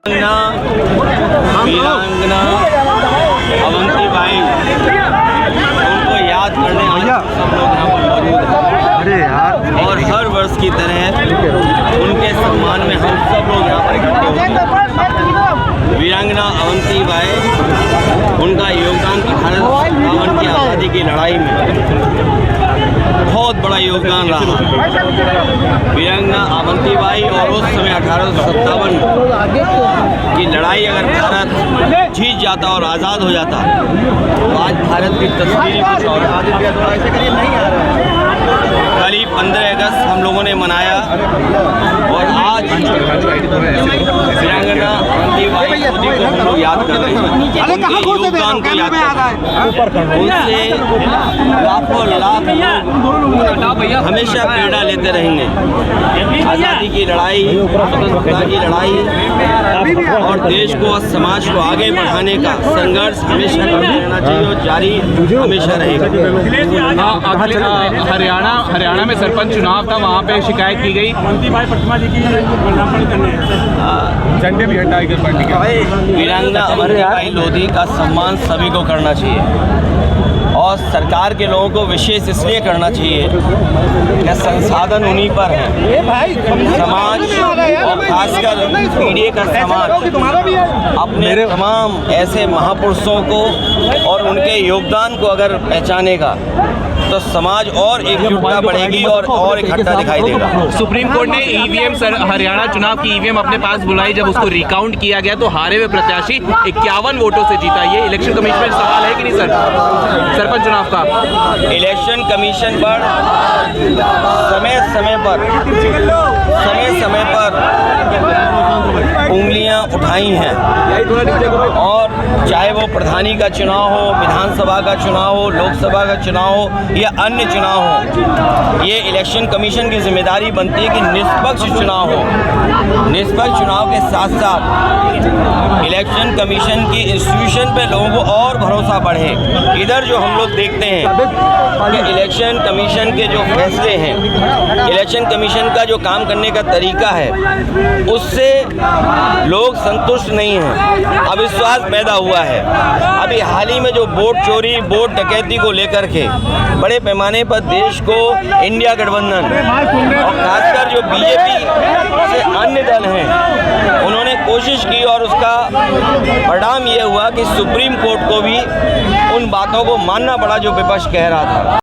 वीरांगना अवंतीबाई, उनको याद करने आज सब लोग यहाँ पर मौजूद हैं और हर वर्ष की तरह उनके सम्मान में हम सब लोग यहाँ पर इकट्ठे हुए हैं। वीरांगना अवंतीबाई, उनका योगदान भारत भवन की आज़ादी की लड़ाई में बहुत बड़ा योगदान रहा। वीरांगना अवंतीबाई और उस समय 1857 की लड़ाई अगर भारत जीत जाता और आज़ाद हो जाता तो आज भारत की तस्वीर कुछ और। कल ही 15 अगस्त हम लोगों ने मनाया और आज वीरांगना अवंतीबाई को हम लोग याद कर रहे हैं, उनके योगदान को याद कर रहे हैं। उनसे लाखों लाख लोग हमेशा प्रेरणा लेते रहेंगे। आज़ादी की लड़ाई, स्वतंत्रता की लड़ाई और देश को और समाज को आगे बढ़ाने का संघर्ष हमेशा करते रहना चाहिए और जारी हमेशा रहेगा। हरियाणा में सरपंच चुनाव था, वहाँ पे शिकायत की गई अवंतीबाई प्रतिमा जी की झंडे भी हटाए गए पार्टी के। वीरांगना अवंतीबाई लोधी का सम्मान सभी को करना चाहिए और सरकार के लोगों को विशेष इसलिए करना चाहिए कि संसाधन उन्हीं पर है। समाज और खासकर पीढ़ी का समाज अपने तमाम ऐसे महापुरुषों को और उनके योगदान को अगर पहचानेगा तो समाज और एकजुटता बढ़ेगी और इकट्ठा दिखाई देगा। सुप्रीम कोर्ट ने ईवीएम हरियाणा चुनाव की ईवीएम अपने पास बुलाई, जब उसको रिकाउंट किया गया तो हारे हुए प्रत्याशी 51 वोटों से जीता। ये इलेक्शन कमीशन में सवाल है कि नहीं सर, सरपंच चुनाव का? इलेक्शन कमीशन पर समय समय पर उंगलियां उठाई हैं और चाहे वो प्रधानी का चुनाव हो, विधानसभा का चुनाव हो, लोकसभा का चुनाव हो या अन्य चुनाव हो, ये इलेक्शन कमीशन की जिम्मेदारी बनती है कि निष्पक्ष चुनाव हो। निष्पक्ष चुनाव के साथ साथ इलेक्शन कमीशन की इंस्टीट्यूशन पे लोगों को और भरोसा बढ़े। इधर जो हम लोग देखते हैं कि इलेक्शन कमीशन के जो फैसले हैं, इलेक्शन कमीशन का जो काम करने का तरीका है, उससे लोग संतुष्ट नहीं हैं, अविश्वास पैदा हुआ है। अभी हाल ही में जो वोट चोरी, वोट डकैती को लेकर के बड़े पैमाने पर देश को इंडिया गठबंधन और खासकर जो बीजेपी से अन्य दल हैं, उन्होंने कोशिश की और उसका परिणाम ये हुआ कि सुप्रीम कोर्ट को भी उन बातों को मानना पड़ा जो विपक्ष कह रहा था।